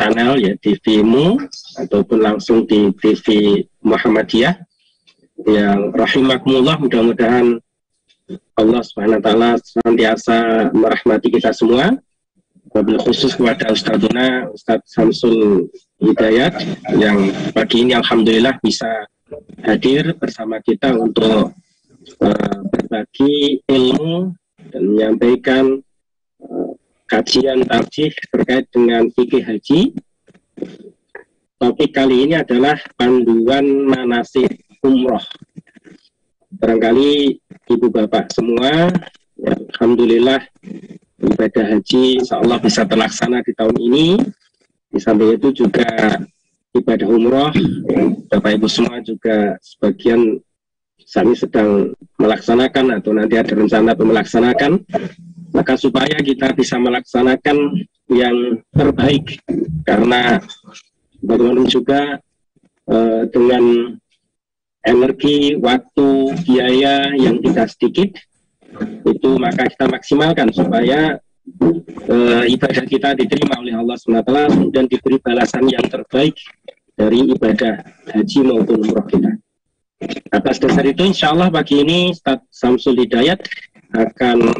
channel ya TV-mu ataupun langsung di TV Muhammadiyah yang rahimakumullah. Mudah-mudahan Allah Subhanahu wa taala senantiasa merahmati kita semua. Wabil khusus kepada Ustadzuna Ustadz Samsul Hidayat yang pagi ini alhamdulillah bisa hadir bersama kita untuk berbagi ilmu dan menyampaikan kajian tarjih terkait dengan fikih haji. Topik kali ini adalah panduan manasik umroh. Barangkali ibu bapak semua, ya, alhamdulillah ibadah haji insyaallah bisa terlaksana di tahun ini. Di samping itu juga ibadah umroh, bapak ibu semua juga sebagian saat ini sedang melaksanakan atau nanti ada rencana untuk melaksanakan. Maka supaya kita bisa melaksanakan yang terbaik, karena bagaimana juga dengan energi, waktu, biaya yang tidak sedikit, itu maka kita maksimalkan supaya ibadah kita diterima oleh Allah SWT dan diberi balasan yang terbaik dari ibadah haji maupun umroh kita. Atas dasar itu insya Allah pagi ini Ustadz Samsul Hidayat akan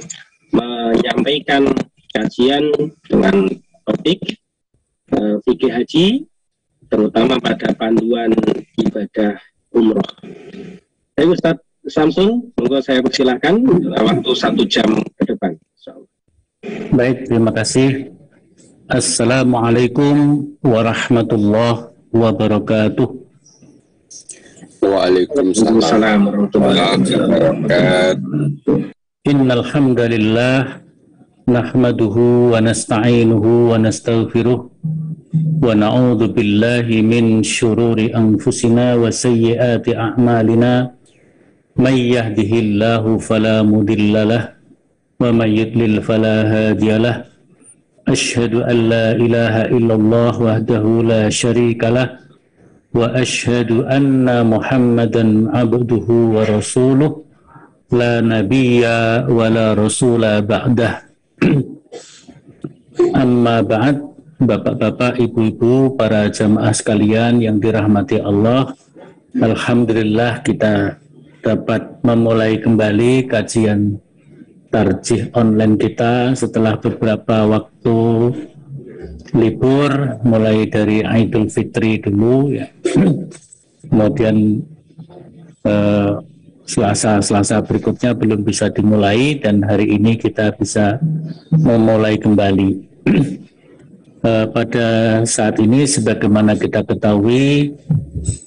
menyampaikan kajian dengan topik fikih haji, terutama pada panduan ibadah umroh. Baik Ustadz Samsul, monggo saya persilahkan waktu 1 jam ke depan. Baik, terima kasih. Assalamualaikum warahmatullahi wabarakatuh. Waalaikumsalam warahmatullahi wabarakatuh. Innal hamdalillah nahmaduhu wa nasta'inuhu wa nastaghfiruh wa na'udzu billahi min syururi anfusina wa sayyiati a'malina. May yahdihillahu fala mudilla lahu wa may yudlil fala hadiya lahu. Asyhadu an la ilaha illallah wahdahu la syarika lahu wa asyhadu anna Muhammadan abduhu wa rasuluh la nabiyya wa la rasula ba'dah. Amma ba'd, bapak-bapak, ibu-ibu, para jamaah sekalian yang dirahmati Allah, alhamdulillah kita dapat memulai kembali kajian tarjih online kita setelah beberapa waktu libur, mulai dari Idul Fitri dulu ya. Kemudian Selasa berikutnya belum bisa dimulai, dan hari ini kita bisa memulai kembali. Pada saat ini sebagaimana kita ketahui,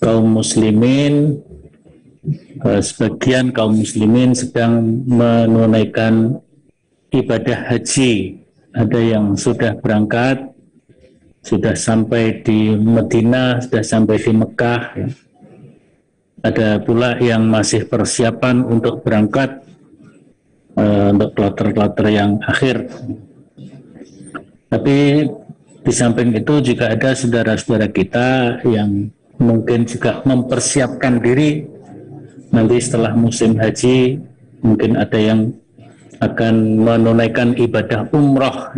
kaum muslimin, sebagian kaum muslimin sedang menunaikan ibadah haji. Ada yang sudah berangkat, sudah sampai di Madinah, sudah sampai di Mekah ya. Ada pula yang masih persiapan untuk berangkat untuk kloter-kloter yang akhir. Tapi di samping itu juga ada saudara-saudara kita yang mungkin juga mempersiapkan diri nanti setelah musim haji. Mungkin ada yang akan menunaikan ibadah umroh,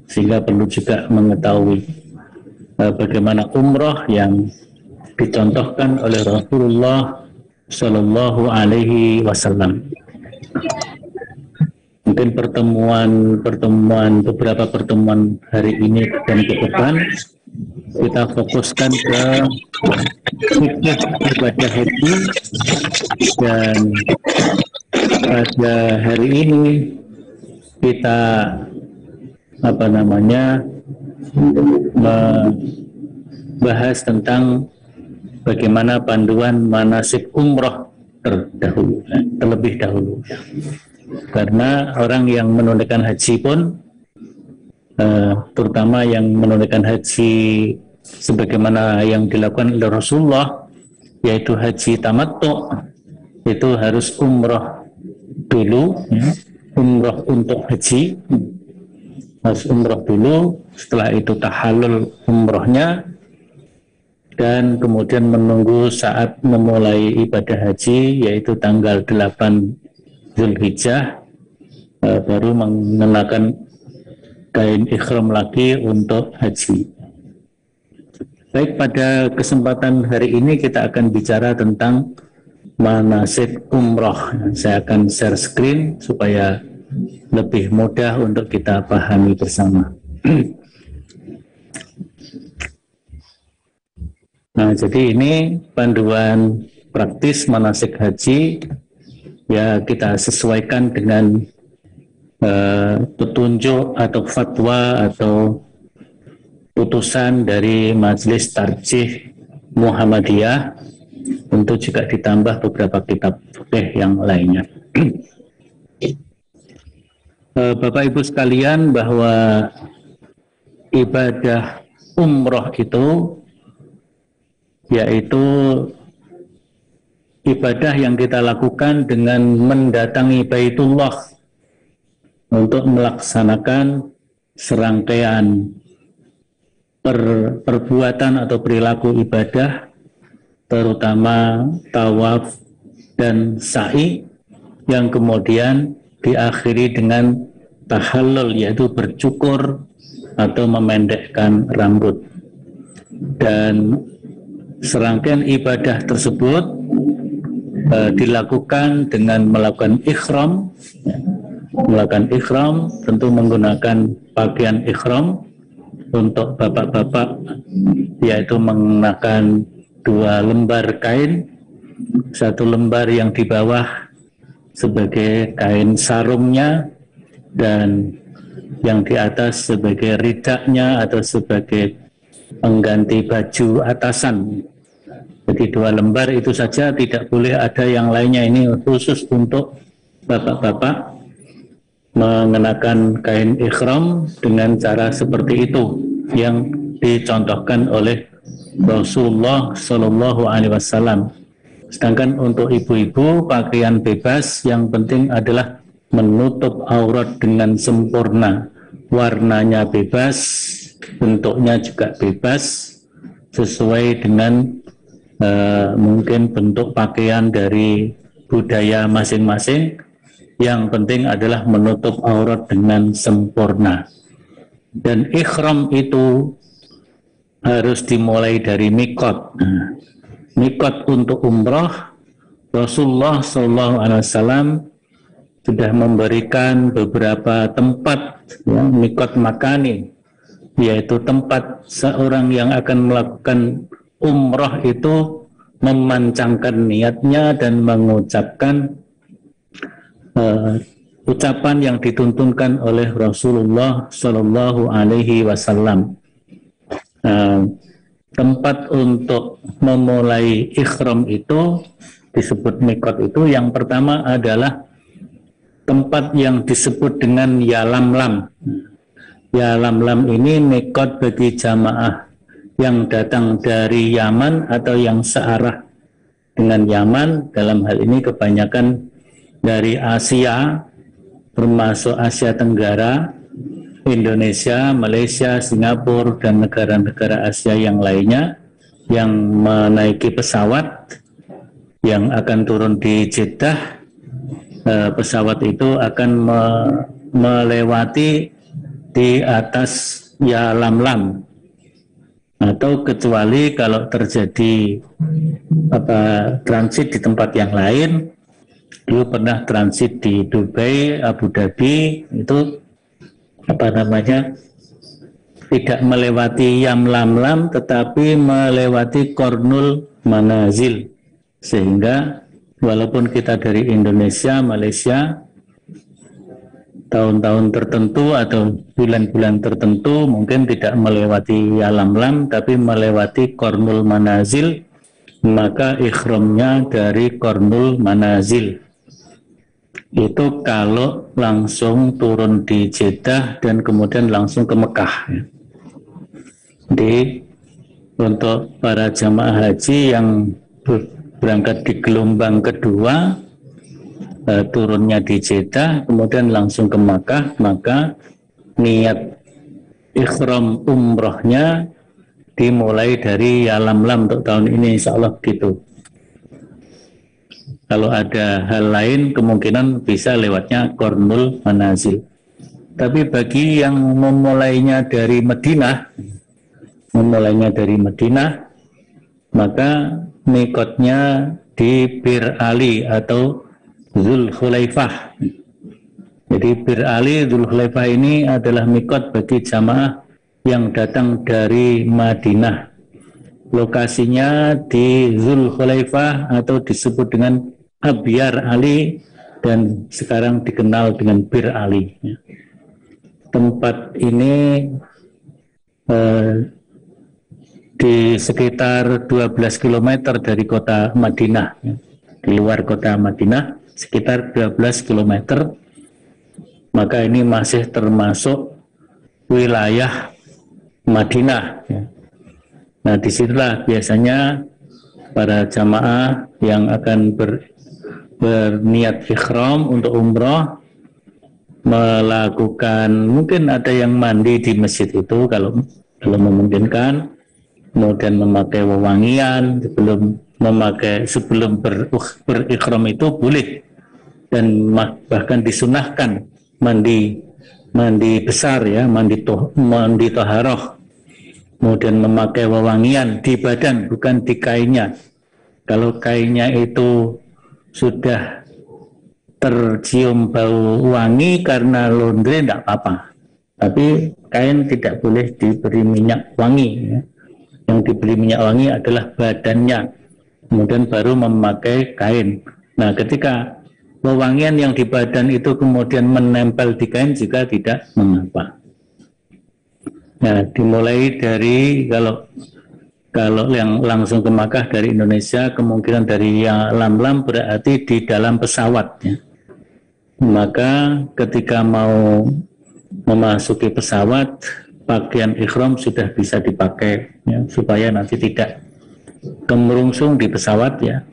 sehingga perlu juga mengetahui bagaimana umroh yang dicontohkan oleh Rasulullah Shallallahu Alaihi Wasallam. Mungkin beberapa pertemuan hari ini dan ke depan kita fokuskan ke fikih ibadah haji, dan pada hari ini kita membahas tentang bagaimana panduan manasik umroh terlebih dahulu. Karena orang yang menunaikan haji pun, terutama yang menunaikan haji sebagaimana yang dilakukan oleh Rasulullah, yaitu haji tamattu, itu harus umroh dulu, umroh untuk haji, harus umroh dulu, setelah itu tahallul umrohnya, dan kemudian menunggu saat memulai ibadah haji, yaitu tanggal 8 Zulhijjah, baru mengenakan kain ihram lagi untuk haji. Baik, pada kesempatan hari ini kita akan bicara tentang manasik umroh. Saya akan share screen supaya lebih mudah untuk kita pahami bersama. Nah, jadi ini panduan praktis manasik haji, ya kita sesuaikan dengan petunjuk atau fatwa atau putusan dari Majelis Tarjih Muhammadiyah, tentu juga ditambah beberapa kitab fikih yang lainnya. Bapak Ibu sekalian, bahwa ibadah umroh itu yaitu ibadah yang kita lakukan dengan mendatangi Baitullah untuk melaksanakan serangkaian perbuatan atau perilaku ibadah, terutama tawaf dan sa'i, yang kemudian diakhiri dengan tahallul, yaitu bercukur atau memendekkan rambut. Dan serangkaian ibadah tersebut dilakukan dengan melakukan ikhram. Melakukan ikhram tentu menggunakan pakaian ikhram. Untuk bapak-bapak yaitu mengenakan 2 lembar kain, 1 lembar yang di bawah sebagai kain sarungnya dan yang di atas sebagai ridaknya atau sebagai pengganti baju atasan. Jadi 2 lembar itu saja, tidak boleh ada yang lainnya. Ini khusus untuk bapak-bapak mengenakan kain ikhram dengan cara seperti itu yang dicontohkan oleh Rasulullah Shallallahu Alaihi Wasallam. Sedangkan untuk ibu-ibu pakaian bebas, yang penting adalah menutup aurat dengan sempurna, warnanya bebas, bentuknya juga bebas, sesuai dengan mungkin bentuk pakaian dari budaya masing-masing. Yang penting adalah menutup aurat dengan sempurna. Dan ikhram itu harus dimulai dari mikot. Mikot untuk umroh, Rasulullah SAW sudah memberikan beberapa tempat, ya, mikot makani, yaitu tempat seorang yang akan melakukan umroh itu memancangkan niatnya dan mengucapkan ucapan yang dituntunkan oleh Rasulullah Shallallahu Alaihi Wasallam. Tempat untuk memulai ikhram itu disebut mikot itu. Yang pertama adalah tempat yang disebut dengan Yalamlam. Yalamlam ini mikot bagi jamaah yang datang dari Yaman atau yang searah dengan Yaman. Dalam hal ini kebanyakan dari Asia, termasuk Asia Tenggara, Indonesia, Malaysia, Singapura, dan negara-negara Asia yang lainnya yang menaiki pesawat yang akan turun di Jeddah. Pesawat itu akan melewati di atas Yalamlam, atau kecuali kalau terjadi transit di tempat yang lain. Dulu pernah transit di Dubai, Abu Dhabi, itu tidak melewati Yalamlam tetapi melewati Qornul Manazil, sehingga walaupun kita dari Indonesia, Malaysia, tahun-tahun tertentu atau bulan-bulan tertentu mungkin tidak melewati Yalamlam tapi melewati Qornul Manazil, maka ikhramnya dari Qornul Manazil. Itu kalau langsung turun di Jeddah dan kemudian langsung ke Mekah. Jadi untuk para jamaah haji yang berangkat di gelombang kedua, turunnya di Jeddah kemudian langsung ke Mekah, maka niat ikhram umrohnya dimulai dari Yalamlam untuk tahun ini, insya Allah gitu. Kalau ada hal lain kemungkinan bisa lewatnya Qornul Manazil. Tapi bagi yang memulainya dari Madinah, memulainya dari Madinah, maka mikotnya di Bir Ali atau Dzulhulaifah. Jadi Bir Ali, Dzulhulaifah ini adalah mikot bagi jamaah yang datang dari Madinah. Lokasinya di Dzulhulaifah atau disebut dengan Abyar Ali dan sekarang dikenal dengan Bir Ali. Tempat ini di sekitar 12 km dari kota Madinah, di luar kota Madinah sekitar 12 km, maka ini masih termasuk wilayah Madinah. Nah, disitulah biasanya para jamaah yang akan berniat ikhram untuk umroh melakukan, mungkin ada yang mandi di masjid itu kalau memungkinkan, kemudian memakai wewangian sebelum berikhram itu boleh, dan bahkan disunahkan mandi besar ya, mandi toharoh, kemudian memakai wewangian di badan bukan di kainnya. Kalau kainnya itu sudah tercium bau wangi karena laundry tidak apa-apa, tapi kain tidak boleh diberi minyak wangi ya. Yang diberi minyak wangi adalah badannya, kemudian baru memakai kain. Nah, ketika wewangian yang di badan itu kemudian menempel di kain juga tidak mengapa. Nah, dimulai dari kalau yang langsung ke Makkah dari Indonesia, kemungkinan dari yang Lam-Lam berarti di dalam pesawat ya. Maka ketika mau memasuki pesawat, pakaian ikhram sudah bisa dipakai ya, supaya nanti tidak kemerungsung di pesawat ya.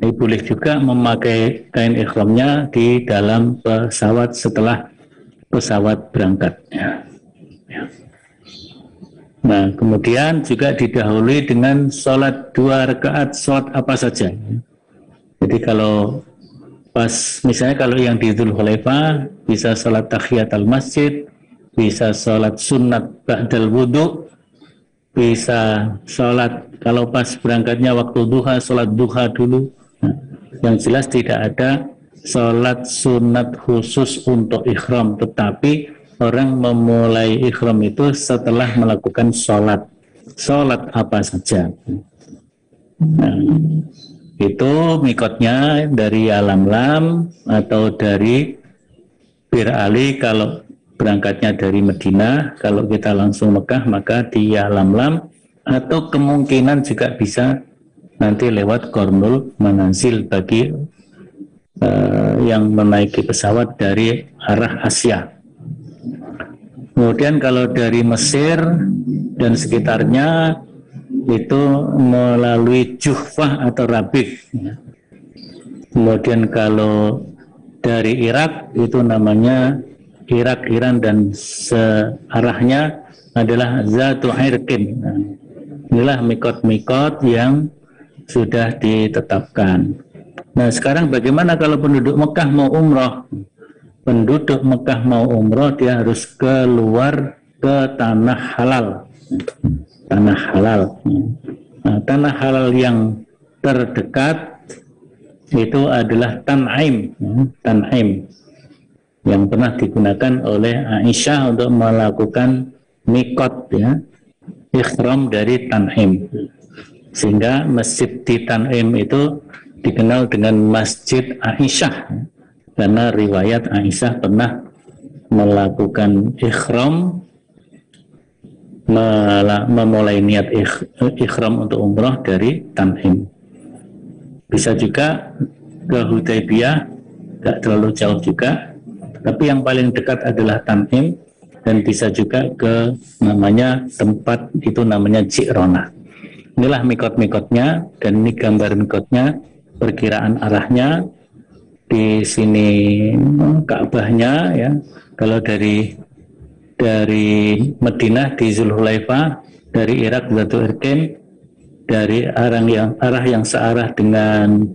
Ini boleh juga memakai kain ikhramnya di dalam pesawat setelah pesawat berangkat ya. Nah, kemudian juga didahului dengan sholat 2 rakaat, sholat apa saja. Jadi kalau misalnya kalau yang di Dzulhulaifah bisa sholat tahiyatul masjid, bisa sholat sunat ba'dal wudu, bisa sholat kalau pas berangkatnya waktu duha, sholat duha dulu. Nah, yang jelas tidak ada sholat sunat khusus untuk ikhram, tetapi orang memulai ikhram itu setelah melakukan sholat apa saja. Nah, itu mikotnya dari Lam-Lam atau dari Bir Ali kalau berangkatnya dari Madinah. Kalau kita langsung Mekah maka di Lam-Lam, atau kemungkinan juga bisa nanti lewat Qornul Manazil bagi yang menaiki pesawat dari arah Asia. Kemudian kalau dari Mesir dan sekitarnya itu melalui Juhfah atau Rabigh. Kemudian kalau dari Irak itu namanya Irak, Iran, dan searahnya adalah Zatu Irqin. Nah, inilah mikot-mikot yang sudah ditetapkan. Nah, sekarang bagaimana kalau penduduk Mekah mau umroh? Penduduk Mekah mau umroh dia harus keluar ke tanah halal. Tanah halal. Nah, tanah halal yang terdekat itu adalah Tan'im, Tan'im yang pernah digunakan oleh Aisyah untuk melakukan mikot ya, ikhram dari Tan'im, sehingga masjid di Tan'im itu dikenal dengan Masjid Aisyah karena riwayat Aisyah pernah melakukan ikhram, memulai niat ikhram untuk umrah dari Tan'im. Bisa juga ke Hudaybiyah, tidak terlalu jauh juga, tapi yang paling dekat adalah Tan'im, dan bisa juga ke tempat itu namanya Ji'rona. Inilah mikot-mikotnya, dan ini gambar mikotnya, perkiraan arahnya. Di sini Ka'bahnya ya. Kalau dari Madinah di Dzulhulaifah, dari Irak Zatu Irqin, dari arah yang searah dengan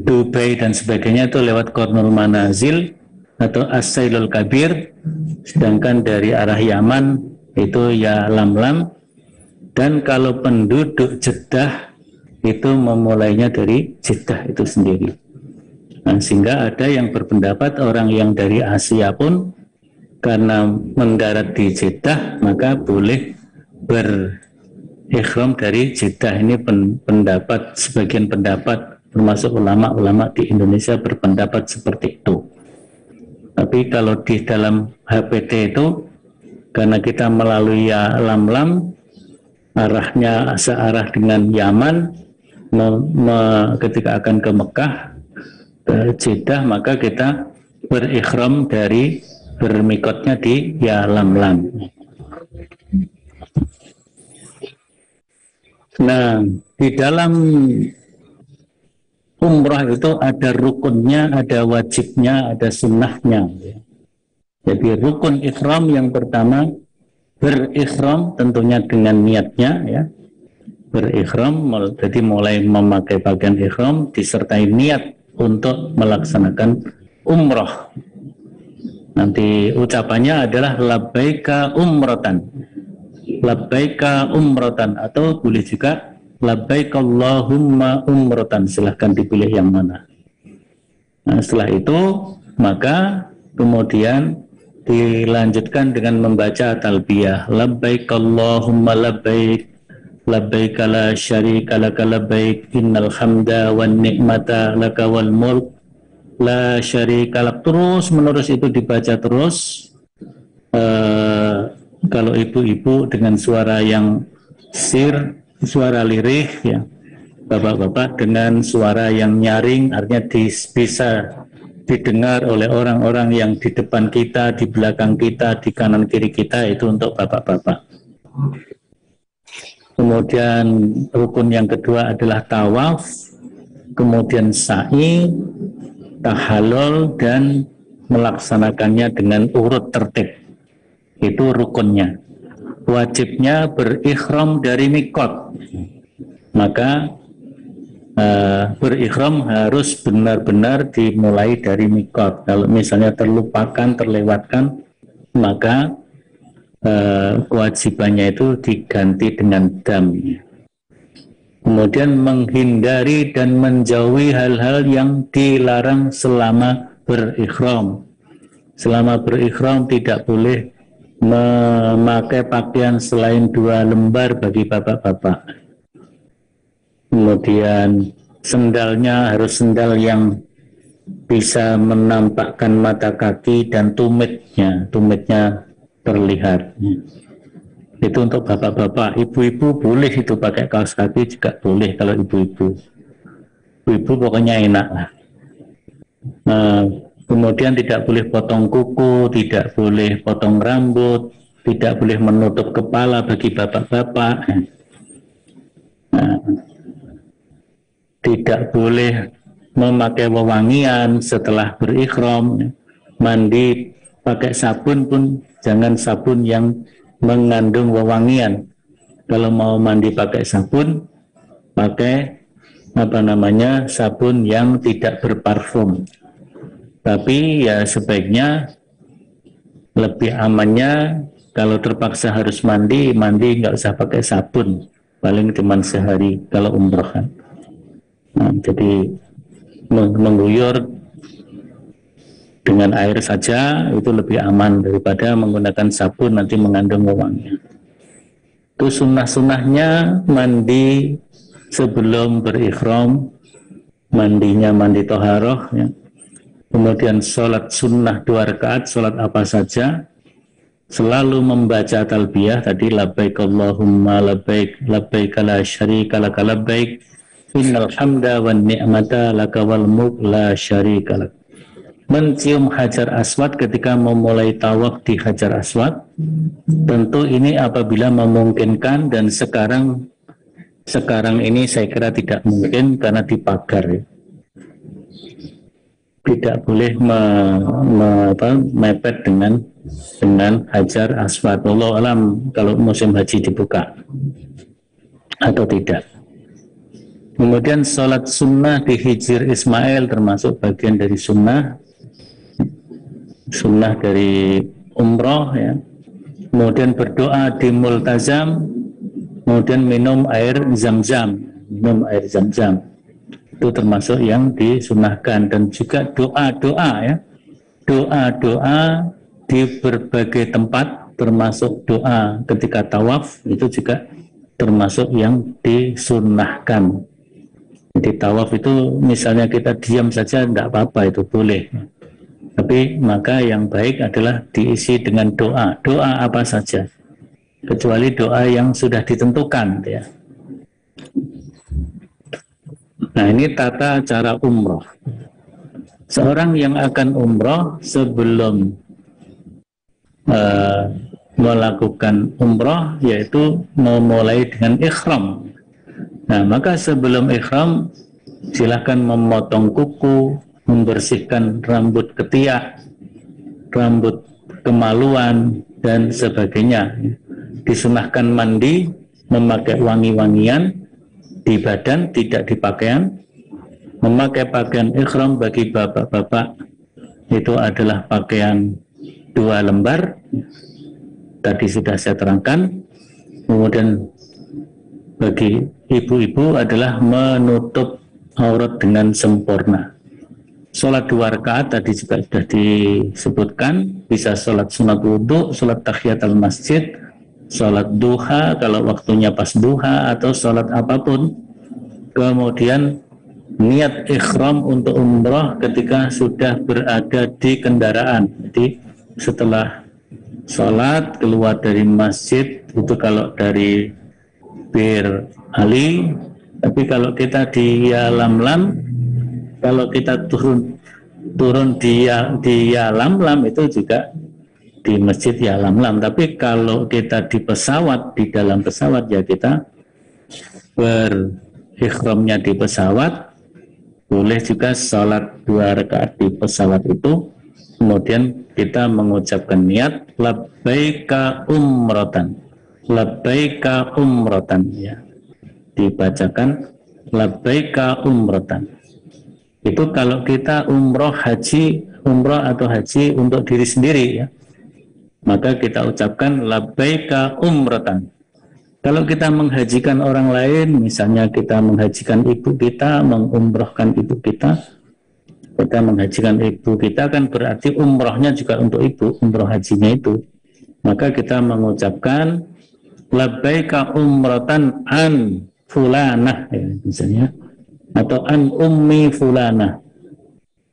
Dubai dan sebagainya itu lewat Qornul Manazil atau As-Sailul Kabir, sedangkan dari arah Yaman itu ya Lam-Lam, Dan kalau penduduk Jeddah itu memulainya dari Jeddah itu sendiri. Nah, sehingga ada yang berpendapat orang yang dari Asia pun karena mendarat di Jeddah maka boleh berikhram dari Jeddah. Ini pendapat, sebagian pendapat termasuk ulama-ulama di Indonesia berpendapat seperti itu. Tapi kalau di dalam HPT itu karena kita melalui Lam-Lam, arahnya searah dengan Yaman, ketika akan ke Mekah, ke Jeddah, maka kita berikhram dari bermikotnya di Lam-Lam. Nah, di dalam umrah itu ada rukunnya, ada wajibnya, ada sunnahnya. Jadi rukun ikhram yang pertama berikhram tentunya dengan niatnya ya. Berikhram, jadi mulai memakai pakaian ikhram disertai niat untuk melaksanakan umrah. Nanti ucapannya adalah labbaika umratan. Labbaika umratan atau boleh juga labbaik Allahumma umratan, silahkan dipilih yang mana. Nah, setelah itu maka kemudian dilanjutkan dengan membaca talbiyah, labbaik Allahumma labbaik, labbaik la syarika laka labbaik, innal hamda wan ni'mata laka wal mulk la syarika lak. Terus menerus itu dibaca terus. Kalau ibu-ibu dengan suara yang suara lirih ya, bapak-bapak dengan suara yang nyaring, artinya bisa didengar oleh orang-orang yang di depan kita, di belakang kita, di kanan kiri kita, itu untuk bapak-bapak. Kemudian rukun yang kedua adalah tawaf, kemudian sa'i, tahallul, dan melaksanakannya dengan urut tertib. Itu rukunnya. Wajibnya berikhram dari mikot. Maka berikhram harus benar-benar dimulai dari mikot. Kalau misalnya terlupakan, terlewatkan, maka kewajibannya itu diganti dengan dam. Kemudian menghindari dan menjauhi hal-hal yang dilarang selama berikhram. Selama berikhram tidak boleh memakai pakaian selain 2 lembar bagi bapak-bapak. Kemudian sendalnya harus sendal yang bisa menampakkan mata kaki dan tumitnya terlihat. Itu untuk bapak-bapak. Ibu-ibu boleh itu pakai kaos kaki juga boleh kalau ibu-ibu. Ibu pokoknya enak lah. Kemudian tidak boleh potong kuku, tidak boleh potong rambut, tidak boleh menutup kepala bagi bapak-bapak. Tidak boleh memakai wewangian setelah berikhram. Mandi pakai sabun pun jangan sabun yang mengandung wewangian. Kalau mau mandi pakai sabun, pakai sabun yang tidak berparfum. Tapi ya sebaiknya lebih amannya kalau terpaksa harus mandi nggak usah pakai sabun, paling cuma sehari kalau umroh kan. Nah, jadi mengguyur dengan air saja itu lebih aman daripada menggunakan sabun nanti mengandung wewangian. Itu sunnah-sunnahnya mandi sebelum berikhram, mandinya mandi toharoh ya. Kemudian sholat sunnah 2 rakaat, sholat apa saja, selalu membaca talbiyah tadi, labbaik Allahumma labbaik, labbaik la syarika laka labbaik, innal hamda wan ni'mata laka wal mulk la syarika lak. Mencium Hajar Aswad ketika memulai tawaf di Hajar Aswad, tentu ini apabila memungkinkan, dan sekarang ini saya kira tidak mungkin karena dipagar ya. Tidak boleh mepet dengan Hajar Aswad. Wallahu alam kalau musim haji dibuka atau tidak. Kemudian sholat sunnah di Hijr Ismail termasuk bagian dari sunnah dari umroh ya. Kemudian berdoa di multazam kemudian minum air zam-zam, itu termasuk yang disunahkan. Dan juga doa-doa ya, doa-doa di berbagai tempat, termasuk doa ketika tawaf, itu juga termasuk yang disunahkan. Jadi tawaf itu misalnya kita diam saja tidak apa-apa, itu boleh. Tapi maka yang baik adalah diisi dengan doa. Doa apa saja, kecuali doa yang sudah ditentukan ya. Nah, ini tata cara umroh. Seorang yang akan umroh sebelum melakukan umroh, yaitu memulai dengan ikhram. Nah, maka sebelum ikhram silakan memotong kuku, membersihkan rambut ketiak, rambut kemaluan, dan sebagainya. Disunahkan mandi, memakai wangi-wangian di badan, tidak di pakaian. Memakai pakaian ikhram bagi bapak-bapak itu adalah pakaian 2 lembar. Tadi sudah saya terangkan. Kemudian bagi ibu-ibu adalah menutup aurat dengan sempurna. Sholat 2 rakaat tadi juga sudah disebutkan, bisa sholat sunat wudhu, sholat tahiyatul masjid, sholat duha kalau waktunya pas duha, atau sholat apapun. Kemudian niat ikhram untuk umroh ketika sudah berada di kendaraan. Jadi setelah sholat keluar dari masjid, itu kalau dari Bir Ali. Tapi kalau kita di Yalamlam, kalau kita turun di Yalamlam itu juga di masjid Yalamlam. Tapi kalau kita di pesawat, di dalam pesawat, ya kita berikhramnya di pesawat. Boleh juga sholat 2 rakaat di pesawat itu, kemudian kita mengucapkan niat labbaika umratan, labbaika umratan ya, dibacakan labbaika umratan. Itu kalau kita umroh atau haji untuk diri sendiri ya, maka kita ucapkan labbaika umratan. Kalau kita menghajikan orang lain, misalnya kita menghajikan ibu kita, mengumrohkan ibu kita menghajikan ibu kita, kan berarti umrohnya juga untuk ibu, umroh hajinya itu. Maka kita mengucapkan labbaika umratan an fulanah ya, misalnya, atau an ummi fulanah.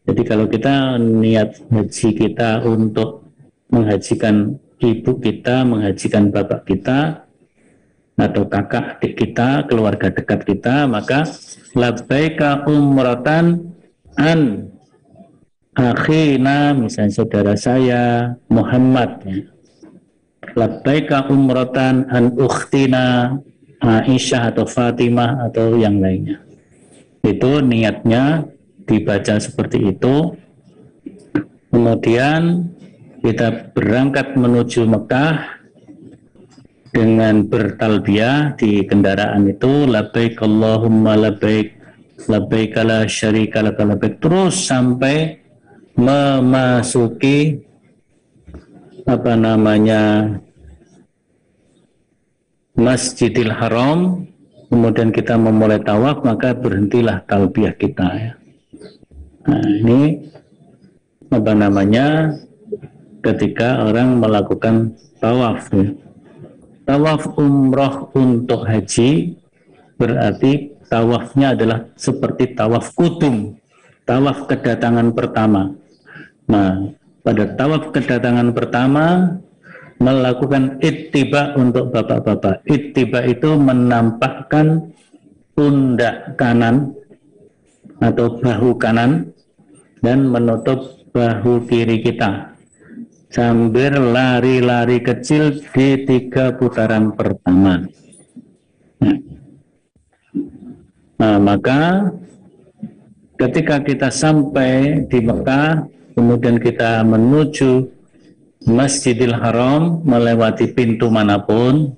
Jadi kalau kita niat haji kita untuk menghajikan ibu kita, menghajikan bapak kita, atau kakak adik kita, keluarga dekat kita, maka labbaika umratan an akhina, misalnya saudara saya Muhammad ya. Labbaika umratan an ukhtina Aisyah atau Fatimah atau yang lainnya. Itu niatnya dibaca seperti itu. Kemudian kita berangkat menuju Mekah dengan bertalbiyah di kendaraan itu, labbaik Allahumma labbaik, labbaik la syarika laka labbaik, terus sampai memasuki Masjidil Haram. Kemudian kita memulai tawaf, maka berhentilah talbiyah kita ya. Nah, ini ketika orang melakukan tawaf ya. Tawaf umroh untuk haji berarti tawafnya adalah seperti tawaf kudum, tawaf kedatangan pertama. Nah, pada tawaf kedatangan pertama melakukan ittiba untuk bapak-bapak. Ittiba itu menampakkan pundak kanan atau bahu kanan dan menutup bahu kiri kita, sambil lari-lari kecil di 3 putaran pertama. Nah, maka ketika kita sampai di Mekah, kemudian kita menuju Masjidil Haram melewati pintu manapun,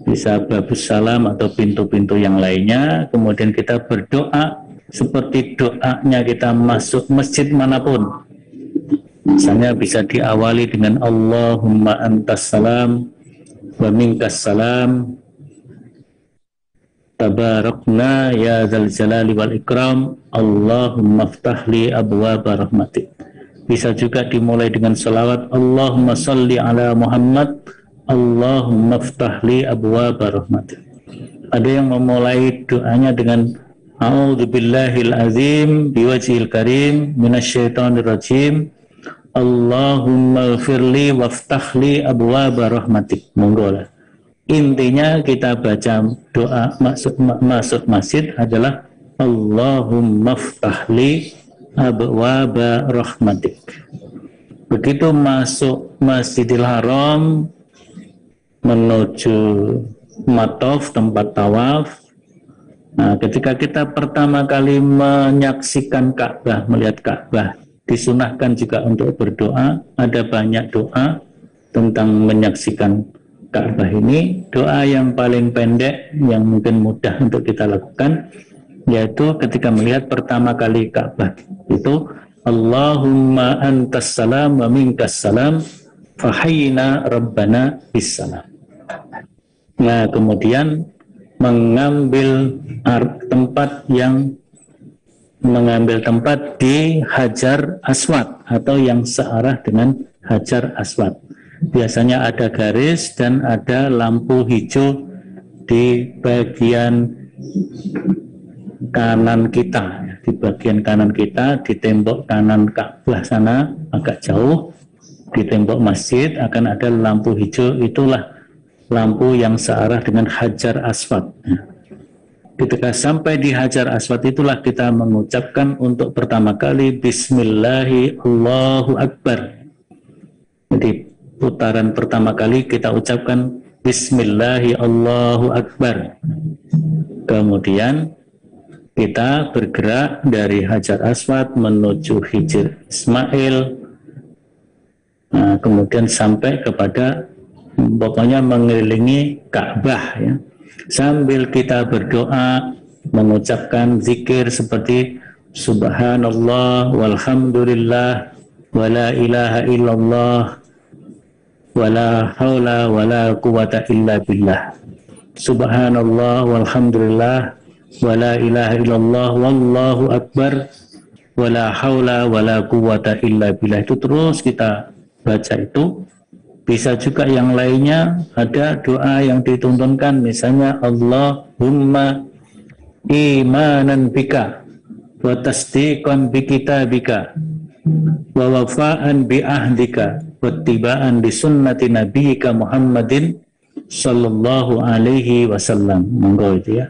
bisa Babus Salam atau pintu-pintu yang lainnya, kemudian kita berdoa seperti doanya kita masuk masjid manapun. Misalnya bisa diawali dengan Allahumma antas salam wa minkas salam tabarakna ya dzal jalali wal ikram, Allahumma ftahli abwaaba rahmatik. Bisa juga dimulai dengan salawat, Allahumma salli ala Muhammad, Allahumma ftahli abwaaba rahmatik. Ada yang memulai doanya dengan a'udzubillahil azim biwajhil karim minasyaitonir rajim, Allahumma ighfirli waftahli abwaaba rahmatik. Monggo lah. Intinya kita baca doa masuk masjid adalah Allahumma ftahli abwaaba rahmatik. Begitu masuk Masjidil Haram menuju matof, tempat tawaf. Nah, ketika kita pertama kali menyaksikan Ka'bah, melihat Ka'bah, disunahkan juga untuk berdoa. Ada banyak doa tentang menyaksikan Ka'bah ini. Doa yang paling pendek, yang mungkin mudah untuk kita lakukan, yaitu ketika melihat pertama kali Ka'bah itu, Allahumma antas salam wa minkas salam, fahayyina rabbana bissalam. Nah, kemudian mengambil tempat di Hajar Aswad atau yang searah dengan Hajar Aswad. Biasanya ada garis dan ada lampu hijau di bagian kanan kita. Di bagian kanan kita, di tembok kanan Ka'bah sana agak jauh, di tembok masjid akan ada lampu hijau. Itulah lampu yang searah dengan Hajar Aswad. Ketika sampai di Hajar Aswad itulah kita mengucapkan untuk pertama kali Bismillahi Allahu Akbar. Jadi putaran pertama kali kita ucapkan Bismillahi Allahu Akbar. Kemudian kita bergerak dari Hajar Aswad menuju Hijr Ismail. Nah, kemudian sampai kepada pokoknya mengelilingi Ka'bah ya. Sambil kita berdoa mengucapkan zikir seperti Subhanallah walhamdulillah wala ilaha illallah wala haula wala quwata illa billah. Subhanallah walhamdulillah wala ilaha illallah wallahu akbar wala haula wala quwata illa billah. Itu terus kita baca itu. Bisa juga yang lainnya, ada doa yang dituntunkan, misalnya Allahumma imanan bika wa tasdiqan bi kitabika wa wafa'an bi ahdika wa tibaan di sunnati nabiyika Muhammadin sallallahu alaihi wasallam. Monggo itu ya.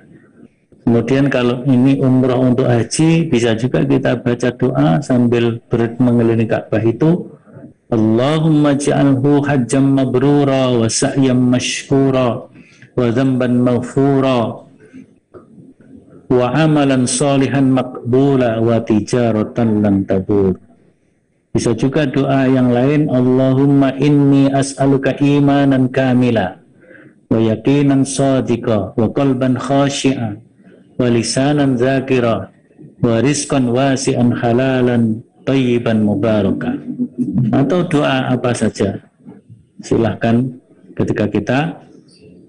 Kemudian kalau ini umrah untuk haji, bisa juga kita baca doa sambil mengelilingi Ka'bah itu, Allahumma ja'alhu hajjam mabrura wa sa'yam mashkura wa dhanban maghfura wa amalan salihan maqbula wa tijaratan lan tabur. Bisa juga doa yang lain, Allahumma inni as'aluka imanan kamila wa yaqinan sadiqa wa qalban khashi'a wa lisanan zakira wa rizqan wasi'an halalan tayyiban mubaraka. Atau doa apa saja, silahkan ketika kita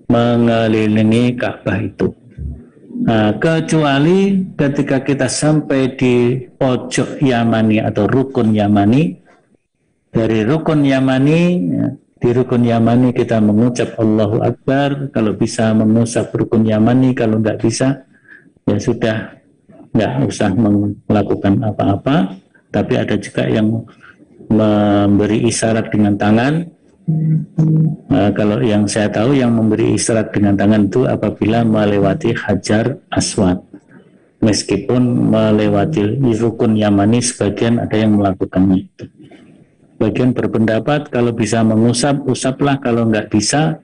mengelilingi Ka'bah itu. Nah, kecuali ketika kita sampai di pojok Yamani atau rukun Yamani. Dari rukun Yamani ya, di rukun Yamani kita mengucap Allahu Akbar. Kalau bisa mengusap rukun Yamani, kalau nggak bisa ya sudah, nggak usah melakukan apa-apa. Tapi ada juga yang memberi isyarat dengan tangan. Kalau yang saya tahu, yang memberi isyarat dengan tangan itu apabila melewati Hajar Aswad. Meskipun melewati rukun Yamani, sebagian ada yang melakukannya itu. Bagian berpendapat kalau bisa mengusap, usaplah. Kalau nggak bisa,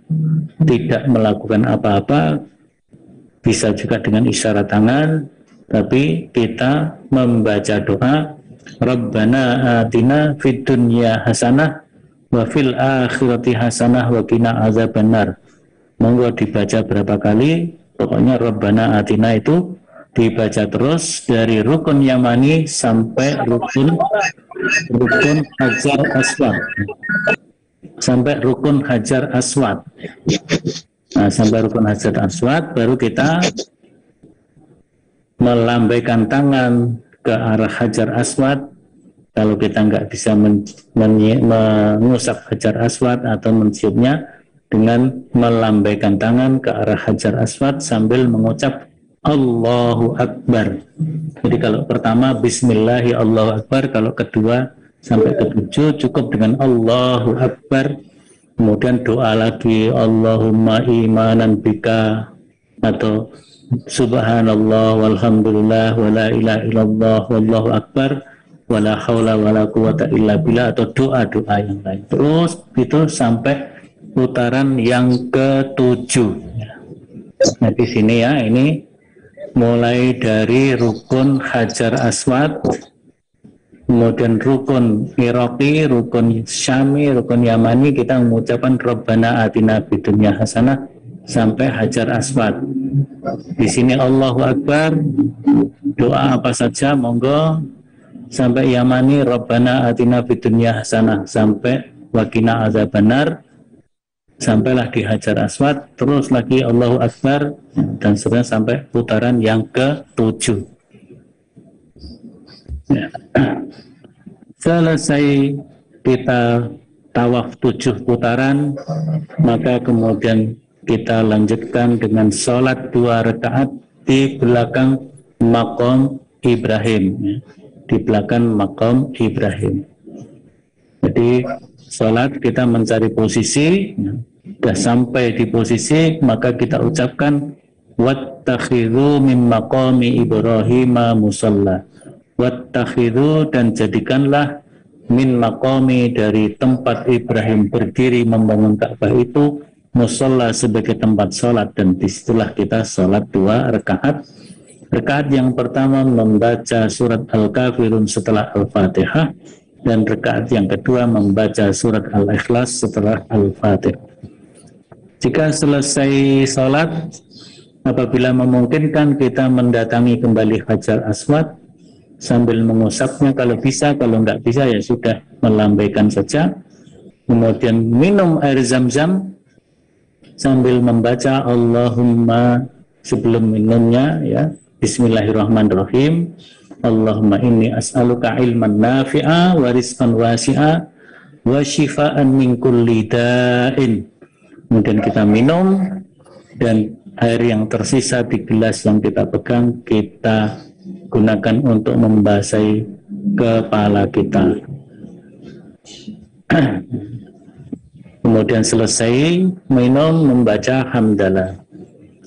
tidak melakukan apa-apa. Bisa juga dengan isyarat tangan. Tapi kita membaca doa Rabbana atina fid dunya hasanah wa fil akhirati hasanah wa qina azabannar. Monggo dibaca berapa kali, pokoknya Rabbana atina itu dibaca terus dari rukun Yamani sampai rukun Hajar Aswad. Sampai rukun Hajar Aswad. Nah, sampai rukun Hajar Aswad baru kita melambaikan tangan ke arah Hajar Aswad. Kalau kita nggak bisa mengusap Hajar Aswad atau menciumnya, dengan melambaikan tangan ke arah Hajar Aswad sambil mengucap Allahu Akbar. Jadi kalau pertama Bismillahi Allahu Akbar, kalau kedua sampai ketujuh cukup dengan Allahu Akbar. Kemudian doa lagi Allahumma imanan bika, atau Subhanallah walhamdulillah wala ilaha illallah wallahu akbar wala haula wala quwata illa billah, atau doa-doa yang lain. Terus itu sampai putaran yang ketujuh. Nah di sini ya, ini mulai dari rukun Hajar Aswad, kemudian rukun Iraqi, rukun Syami, rukun Yamani, kita mengucapkan Rabbana atina fid dunya hasanah sampai Hajar Aswad. Di sini Allahu Akbar, doa apa saja monggo, sampai Yamani Rabbana atina fid dunya hasanah sampai waqina adzabannar, sampailah di Hajar Aswad, terus lagi Allahu Akbar, dan seterusnya sampai putaran yang ke-7. Ya. Selesai kita tawaf 7 putaran, maka kemudian kita lanjutkan dengan sholat 2 rakaat di belakang maqam Ibrahim, ya. Di belakang maqam Ibrahim. Jadi sholat kita mencari posisi, ya. Sudah sampai di posisi, maka kita ucapkan wattakhidhu min maqami Ibrahim musalla. Wattakhidhu, dan jadikanlah min maqami, dari tempat Ibrahim berdiri membangun Ka'bah itu, musalla, sebagai tempat sholat. Dan disitulah kita sholat 2 rakaat. Rakaat yang pertama membaca surat Al-Kafirun setelah Al-Fatihah, dan rakaat yang kedua membaca surat Al-Ikhlas setelah Al-Fatihah. Jika selesai sholat, apabila memungkinkan, kita mendatangi kembali Hajar Aswad sambil mengusapnya kalau bisa. Kalau nggak bisa ya sudah, melambaikan saja. Kemudian minum air zam-zam sambil membaca Allahumma, sebelum minumnya ya, Bismillahirrahmanirrahim, Allahumma inni as'aluka ilman nafi'a wa rizqan wasi'a wa shifaan min kulli da'in. Kemudian kita minum, dan air yang tersisa di gelas yang kita pegang kita gunakan untuk membasahi kepala kita. Kemudian selesai minum, membaca hamdalah,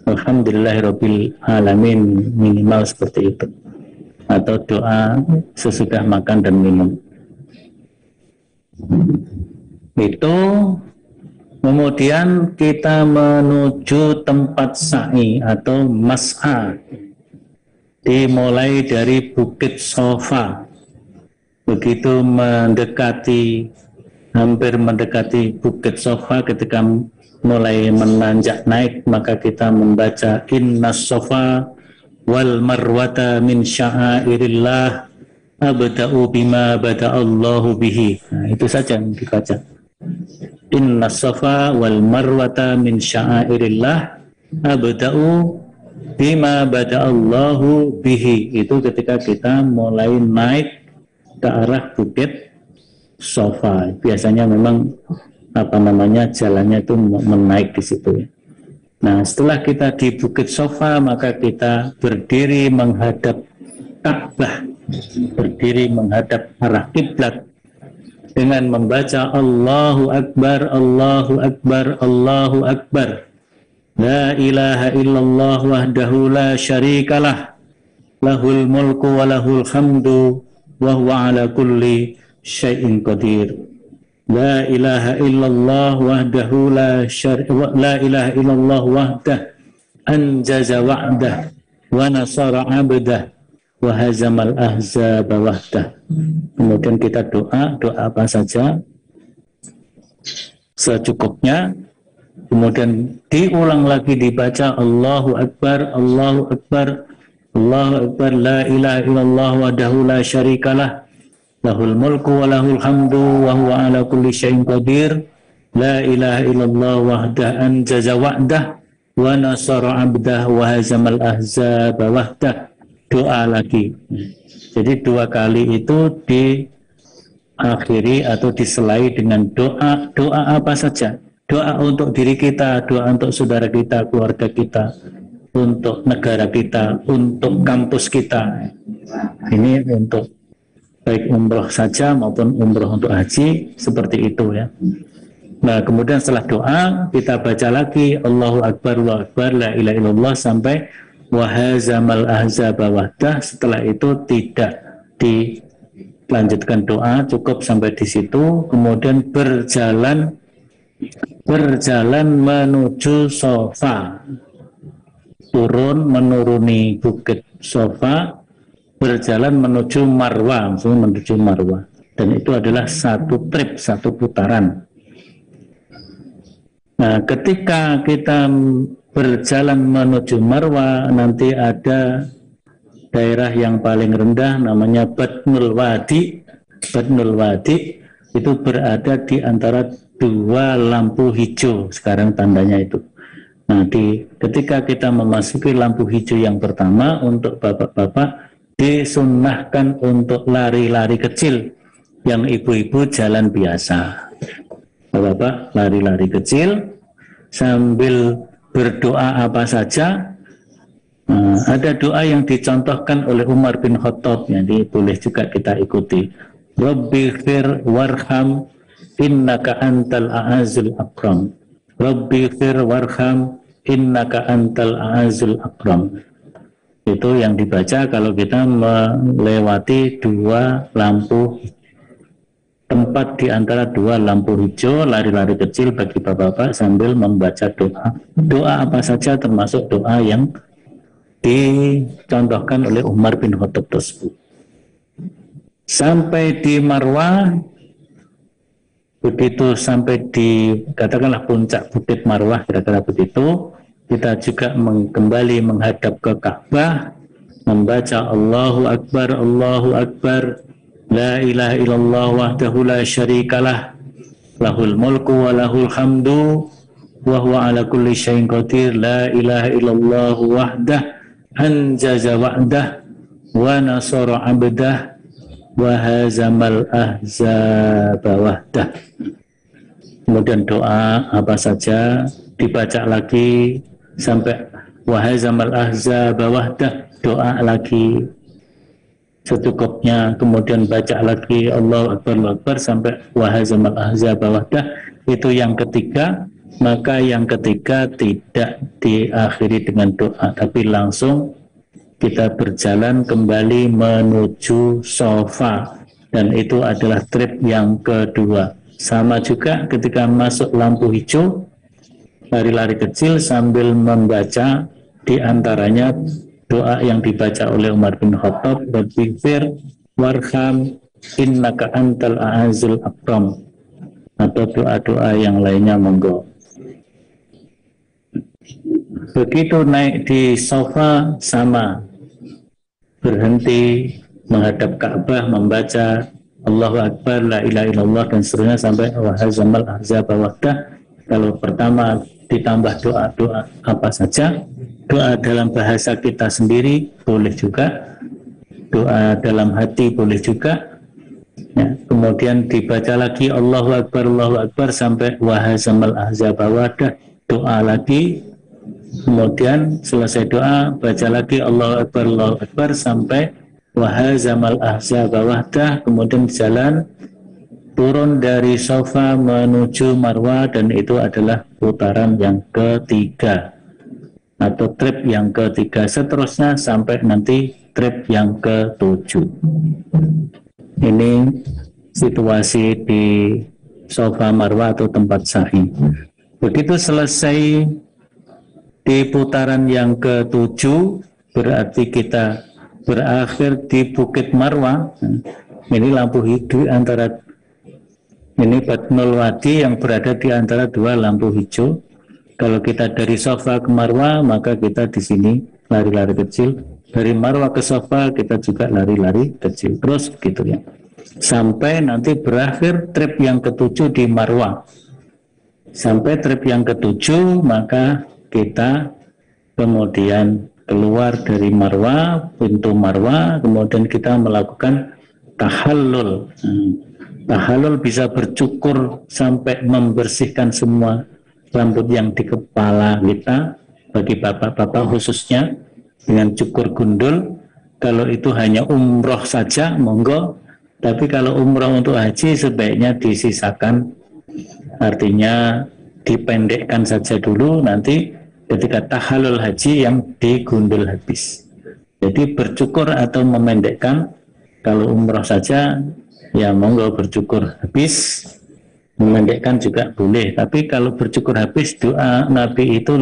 alhamdulillahirabbil alamin, minimal seperti itu, atau doa sesudah makan dan minum. Itu kemudian kita menuju tempat sa'i atau mas'a, dimulai dari Bukit Sofa. Begitu mendekati, hampir mendekati Bukit Sofa, ketika mulai menanjak naik, maka kita membaca Innas Sofa wal Marwata min sya'airillah abda'u bima bada'allahu bihi. Nah, itu saja yang dibaca. Inna safa wal marwata min sya'airillah abda'u bima bada'allahu bihi. Itu ketika kita mulai naik ke arah Bukit Sofa. Biasanya memang jalannya itu menaik di situ ya. Nah, setelah kita di Bukit Sofa, maka kita berdiri menghadap Ka'bah, berdiri menghadap arah kiblat dengan membaca Allahu Akbar, Allahu Akbar, Allahu Akbar. La ilaha illallah wahdahu la syarikalah, lahul mulku wa lahul hamdu wa huwa ala kulli syai'in qadir. La ilaha illallah wahdahu la ilaha illallah wahdah anjaza wa'dah wa nasara 'abdah wa hazamal ahzab wahdah. Kemudian kita doa apa saja secukupnya. Kemudian diulang lagi, dibaca Allahu Akbar, Allahu Akbar, Allahu Akbar, la ilaha illallah wahdahu la syarikalah, lahul mulku wa lahul hamdu wa huwa ala kulli syai'in qadir, la ilaha illallah wahdah anjaza wa'dah wa nasara 'abdah wa hazamal ahzab wahdah. doa lagi. Jadi 2 kali itu diakhiri atau diselai dengan doa. Doa apa saja? Doa untuk diri kita, doa untuk saudara kita, keluarga kita, untuk negara kita, untuk kampus kita. Ini untuk baik umroh saja maupun umroh untuk haji, seperti itu ya. Nah, kemudian setelah doa kita baca lagi Allahu Akbar, la ilaha illallah sampai wahazamal ahzaba wahdah. Setelah itu tidak dilanjutkan doa, cukup sampai di situ. Kemudian berjalan menuju Sofa, turun menuruni bukit Sofa, berjalan menuju Marwa, dan itu adalah satu trip, satu putaran. Nah, ketika kita berjalan menuju Marwa, nanti ada daerah yang paling rendah namanya Batnul Wadi. Batnul Wadi itu berada di antara 2 lampu hijau, sekarang tandanya itu. Nah, ketika kita memasuki lampu hijau yang pertama, untuk bapak-bapak disunnahkan untuk lari-lari kecil, yang ibu-ibu jalan biasa. Bapak lari-lari kecil sambil berdoa apa saja. Ada doa yang dicontohkan oleh Umar bin Khattab, jadi boleh juga kita ikuti. Rabbighfir warham innaka antal a'azul akram. Rabbighfir warham innaka antal a'azul akram. Itu yang dibaca kalau kita melewati 2 lampu, tempat di antara 2 lampu hijau, lari-lari kecil bagi bapak-bapak sambil membaca doa. Doa apa saja termasuk doa yang dicontohkan oleh Umar bin Khattab tersebut. Sampai di Marwah, begitu sampai di katakanlah puncak bukit Marwah, kira-kira begitu, kita juga kembali menghadap ke Ka'bah, membaca Allahu Akbar, la ilaha illallah wahdahu la syarikalah, lahul mulku wa lahul hamdu wa huwa ala kulli syai'in qadir, la ilaha illallah wahdah anjaza wa'dah wa nasara 'abdah wa hazamal ahzaba wahdah. Kemudian doa apa saja dibaca lagi sampai wa hazamal ahzaba wahdah, doa lagi secukupnya, kemudian baca lagi Allahu Akbar sampai wahazamal ahzaba wahdah. Itu yang ketiga. Maka yang ketiga tidak diakhiri dengan doa, tapi langsung kita berjalan kembali menuju Sofa, dan itu adalah trip yang kedua. Sama juga ketika masuk lampu hijau, lari-lari kecil sambil membaca di antaranya doa yang dibaca oleh Umar bin Khattab, Rabbighfir warham innaka antal a'azul akram, atau doa-doa yang lainnya, monggo. Begitu naik di Sofa sama, berhenti menghadap Ka'bah, membaca Allahu Akbar, la ilaha illallah dan seterusnya sampai wahazamal ahzaba wahdah. Kalau pertama ditambah doa-doa apa saja, doa dalam bahasa kita sendiri boleh juga, doa dalam hati boleh juga ya. Kemudian dibaca lagi Allahu Akbar sampai wahazamal ahzaba wahdah, doa lagi. Kemudian selesai doa baca lagi Allahu Akbar sampai wahazamal ahzaba wahdah. Kemudian jalan turun dari Sofa menuju Marwah, dan itu adalah putaran yang ketiga atau trip yang ketiga. Seterusnya sampai nanti trip yang ke-7. Ini situasi di Sofa Marwah atau tempat sa'i. Begitu selesai di putaran yang ke-7, berarti kita berakhir di Bukit Marwah. Ini lampu hijau antara, ini Batnul Wadi yang berada di antara 2 lampu hijau. Kalau kita dari Sofa ke Marwah, maka kita di sini lari-lari kecil. Dari Marwah ke Sofa kita juga lari-lari kecil. Terus gitu ya. Sampai nanti berakhir trip yang ke-7 di Marwah. Sampai trip yang ke-7 maka kita kemudian keluar dari marwah, pintu marwah, kemudian kita melakukan tahallul. Tahallul bisa bercukur sampai membersihkan semua rambut yang di kepala kita, bagi bapak-bapak khususnya dengan cukur gundul. Kalau itu hanya umroh saja, monggo. Tapi kalau umroh untuk haji sebaiknya disisakan, artinya dipendekkan saja dulu, nanti ketika tahallul haji yang digundul habis. Jadi bercukur atau memendekkan, kalau umroh saja ya monggo bercukur habis, memendekkan juga boleh. Tapi kalau bercukur habis, doa Nabi itu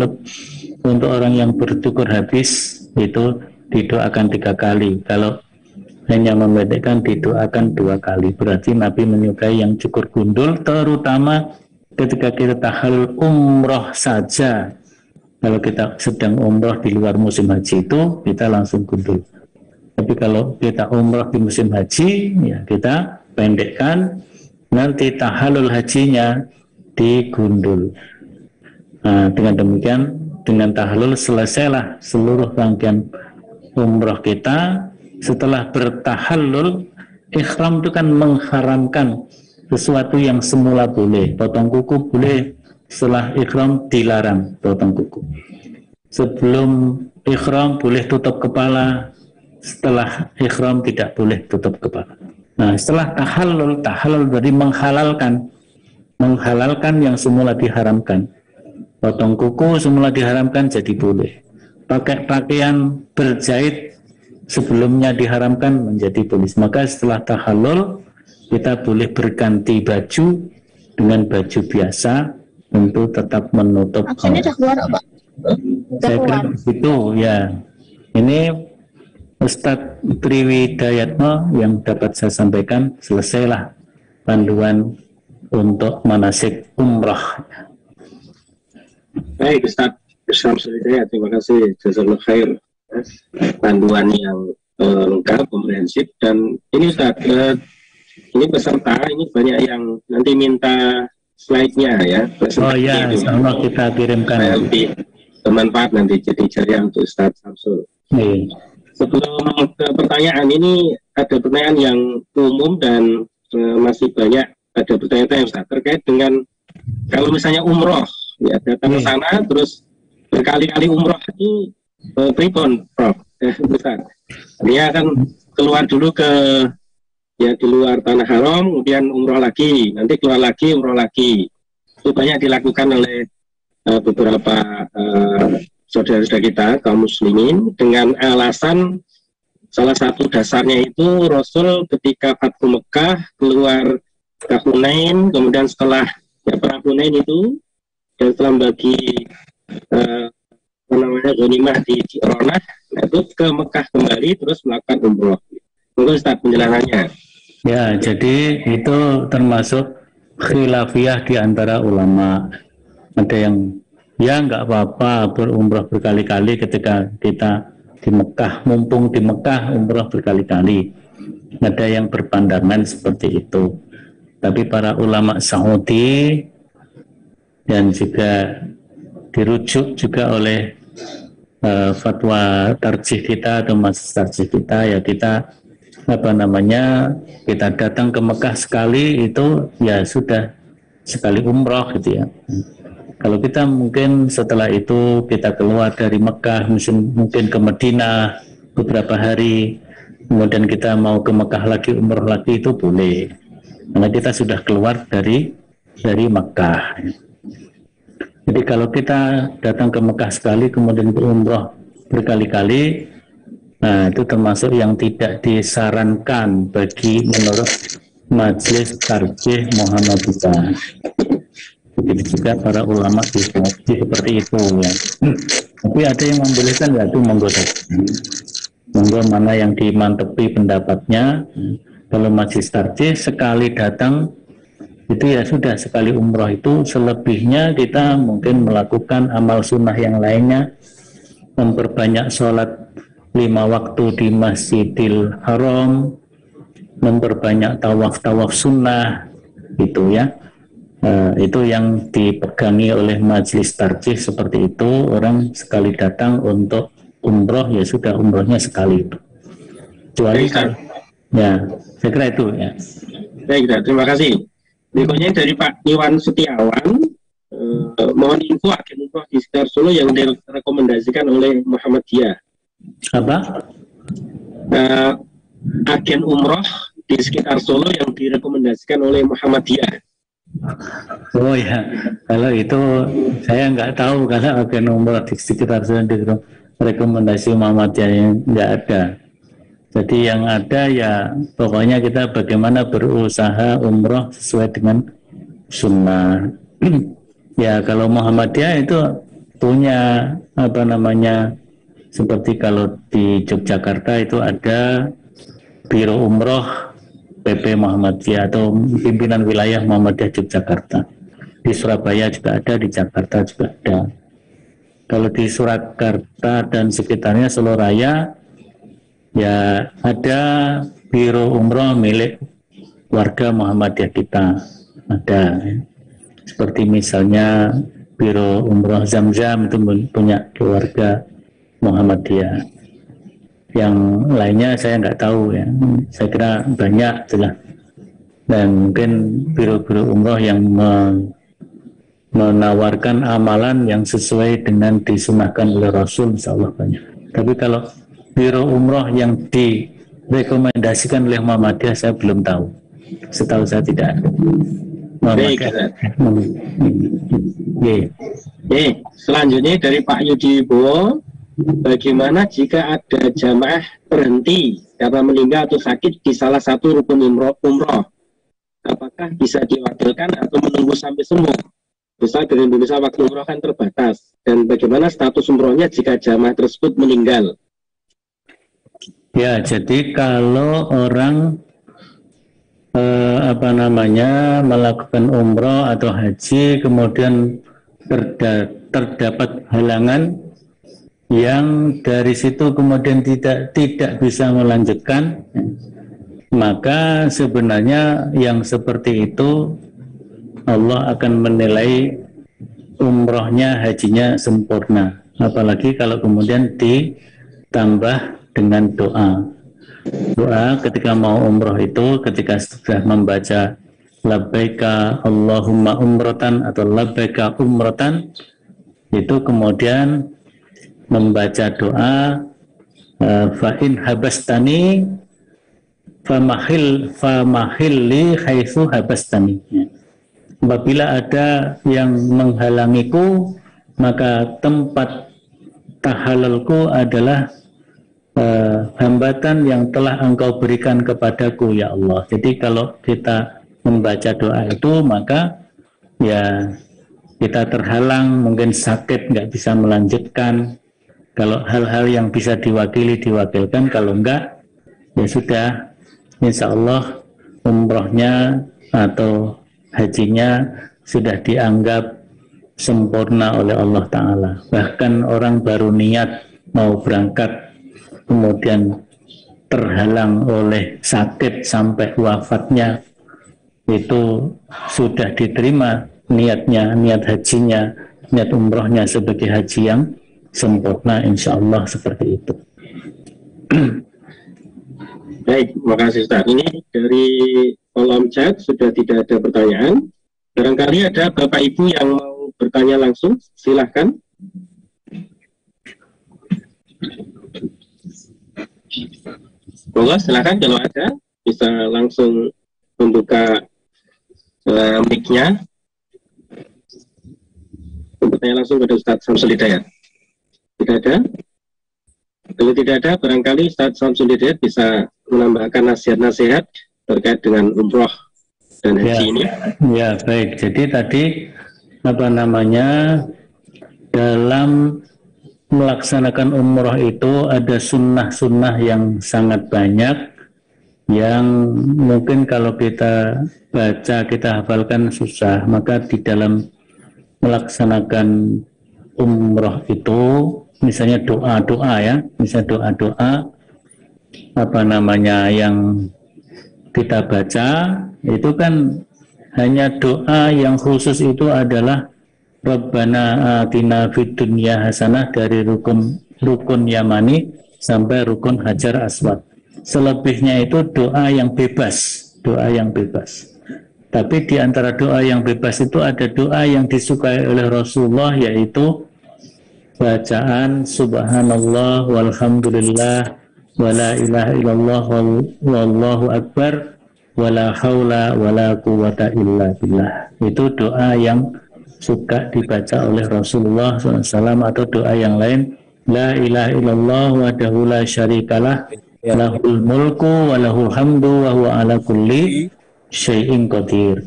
untuk orang yang bercukur habis itu didoakan 3 kali. Kalau hanya memendekkan didoakan 2 kali. Berarti Nabi menyukai yang cukur gundul, terutama ketika kita tahallul umroh saja. Kalau kita sedang umroh di luar musim haji itu kita langsung gundul. Tapi kalau kita umroh di musim haji, ya kita pendekkan, nanti tahallul hajinya digundul. Nah, dengan demikian, dengan tahallul selesailah seluruh rangkaian umroh kita. Setelah bertahallul, ikhram itu kan mengharamkan sesuatu yang semula boleh. Potong kuku boleh, setelah ikhram dilarang potong kuku. Sebelum ikhram boleh tutup kepala, setelah ikhram tidak boleh tutup kepala. Nah, setelah tahallul berarti menghalalkan yang semula diharamkan. Potong kuku semula diharamkan jadi boleh. Pakai pakaian berjahit sebelumnya diharamkan menjadi boleh. Maka setelah tahallul kita boleh berganti baju dengan baju biasa, tentu tetap menutup. Ini udah keluar Pak? Saya kira itu ya. Ini Ustadz Triwidayatno yang dapat saya sampaikan. Selesailah panduan untuk manasik umrah. Baik Ustadz Syamsul-Hidayat, terima kasih, jazakallahu khair, panduan yang lengkap, komprehensif. Dan ini Ustadz, ini peserta ini banyak yang nanti minta slide-nya ya. Oh ya, insya kita kirimkan. Lebih bermanfaat nanti jadi jariah untuk Ustadz Syamsul. Sebelum ke pertanyaan ini, ada pertanyaan yang umum dan masih banyak ada pertanyaan Ustadz terkait dengan kalau misalnya umroh ya, datang ke sana terus berkali-kali umroh itu pripun Prof? Ustadz, dia akan keluar dulu ke ya di luar tanah haram, kemudian umroh lagi, nanti keluar lagi umroh lagi. Itu banyak dilakukan oleh beberapa saudara-saudara kita kaum muslimin dengan alasan salah satu dasarnya itu Rasul ketika Fathu Mekah keluar ke Hunain, kemudian setelah ya perang Hunain itu dan setelah bagi ghanimah di Ji'ronah, itu ke Mekah kembali terus melakukan umroh. Mungkin Ustaz penjelasannya. Ya, jadi itu termasuk khilafiyah di antara ulama. Ada yang ya nggak apa-apa berumrah berkali-kali ketika kita di Mekah, mumpung di Mekah umrah berkali-kali. Ada yang berpandangan seperti itu. Tapi para ulama Saudi dan juga dirujuk juga oleh fatwa tarjih kita atau majelis tarjih kita, ya kita kita datang ke Mekah sekali itu ya sudah sekali umroh gitu ya. Kalau kita mungkin setelah itu kita keluar dari Mekah, mungkin ke Madinah beberapa hari, kemudian kita mau ke Mekah lagi, umroh lagi, itu boleh. Karena kita sudah keluar dari Mekah. Jadi kalau kita datang ke Mekah sekali, kemudian berumroh berkali-kali, nah itu termasuk yang tidak disarankan bagi menurut Majelis Tarjih Muhammadiyah. Begitu juga para ulama seperti itu ya. Tapi ada yang membolehkan, ya itu monggo saja. Monggo mana yang dimantepi pendapatnya. Kalau Majelis Tarjih sekali datang itu ya sudah sekali umroh itu, selebihnya kita mungkin melakukan amal sunnah yang lainnya, memperbanyak sholat 5 waktu di Masjidil Haram, memperbanyak tawaf sunnah gitu ya. Itu yang dipegangi oleh Majelis Tarjih seperti itu. Orang sekali datang untuk umroh, ya sudah umrohnya sekali itu. Kecuali kalau, ya saya kira itu ya. Baik, terima kasih. Berikutnya dari Pak Iwan Setiawan, mohon info agen umroh di sekitar Solo yang direkomendasikan oleh Muhammadiyah. Apa? Agen umroh di sekitar Solo yang direkomendasikan oleh Muhammadiyah. Oh ya, kalau itu saya nggak tahu, karena agen umroh di sekitar Solo rekomendasi Muhammadiyah yang nggak ada. Jadi yang ada ya pokoknya kita bagaimana berusaha umroh sesuai dengan sunnah. Ya kalau Muhammadiyah itu punya apa namanya, seperti kalau di Yogyakarta itu ada Biro Umroh PP Muhammadiyah atau pimpinan wilayah Muhammadiyah Yogyakarta. Di Surabaya juga ada, di Jakarta juga ada. Kalau di Surakarta dan sekitarnya Solo Raya ya ada Biro Umroh milik warga Muhammadiyah kita, ada. Seperti misalnya Biro Umroh Zamzam itu punya keluarga Muhammadiyah. Yang lainnya saya nggak tahu ya. Saya kira banyak itulah. Dan mungkin biro-biro umroh yang menawarkan amalan yang sesuai dengan disunahkan oleh Rasul, insya Allah banyak. Tapi kalau biro umroh yang direkomendasikan oleh Muhammadiyah saya belum tahu. Setahu saya tidak ada. Baik, selanjutnya dari Pak Yudi Wibowo, bagaimana jika ada jamaah berhenti karena meninggal atau sakit di salah satu rukun umroh? Apakah bisa diwakilkan atau menunggu sampai sembuh? Misal dari Indonesia waktu umroh kan terbatas. Dan bagaimana status umrohnya jika jamaah tersebut meninggal? Ya, jadi kalau orang melakukan umroh atau haji kemudian terdapat halangan yang dari situ kemudian tidak bisa melanjutkan, maka sebenarnya yang seperti itu Allah akan menilai umrohnya, hajinya sempurna. Apalagi kalau kemudian ditambah dengan doa. Doa ketika mau umroh itu, ketika sudah membaca labbaika Allahumma umrotan atau labbaika umrotan, itu kemudian membaca doa fa'in habastani famahil li haitsu habastani. Apabila ada yang menghalangiku, maka tempat tahalalku adalah hambatan yang telah engkau berikan kepadaku ya Allah. Jadi kalau kita membaca doa itu, maka ya kita terhalang, mungkin sakit nggak bisa melanjutkan. Kalau hal-hal yang bisa diwakilkan, kalau enggak ya sudah, insya Allah umrohnya atau hajinya sudah dianggap sempurna oleh Allah Ta'ala. Bahkan orang baru niat mau berangkat kemudian terhalang oleh sakit sampai wafatnya, itu sudah diterima niatnya, niat hajinya, niat umrohnya sebagai haji yang sempurna, insya Allah seperti itu. Baik, terima kasih Ustaz. Ini dari kolom chat sudah tidak ada pertanyaan. Barangkali ada Bapak Ibu yang mau bertanya langsung, silahkan. Monggo silakan, kalau ada bisa langsung membuka mic-nya. Bertanya langsung kepada Ustaz Samsul Hidayat. Tidak ada? Kalau tidak ada, barangkali Ustaz Samsul Hidayat bisa menambahkan nasihat-nasihat terkait dengan umroh dan haji ini. Ya, baik. Jadi tadi dalam melaksanakan umroh itu ada sunnah-sunnah yang sangat banyak, yang mungkin kalau kita baca, kita hafalkan susah. Maka di dalam melaksanakan umroh itu, misalnya doa-doa ya, misalnya doa-doa yang kita baca itu kan hanya doa yang khusus itu adalah Rabbana atina fid dunya hasanah dari rukun rukun Yamani sampai rukun Hajar Aswad. Selebihnya itu doa yang bebas, doa yang bebas. Tapi di antara doa yang bebas itu ada doa yang disukai oleh Rasulullah, yaitu bacaan subhanallah walhamdulillah wala ilaha illallah wallahu akbar wala haula wala quwata illa billah. Itu doa yang suka dibaca oleh Rasulullah SAW. Atau doa yang lain, la ilaha illallah wahdahu la syarikalah lahul mulku wa lahul hamdu wa huwa ala kulli syai'in qadir.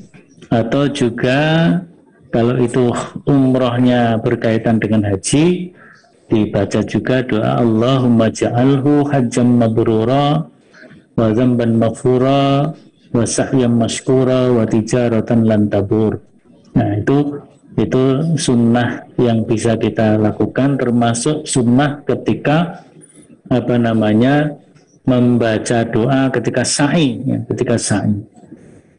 Atau juga kalau itu umrohnya berkaitan dengan haji, dibaca juga doa Allahumma ja'alhu hajjam mabrura wa dzamban maghfura wa sa'yan mashkura wa tijaratan lan tabur. Nah, itu sunnah yang bisa kita lakukan, termasuk sunnah ketika membaca doa ketika sa'i, ya,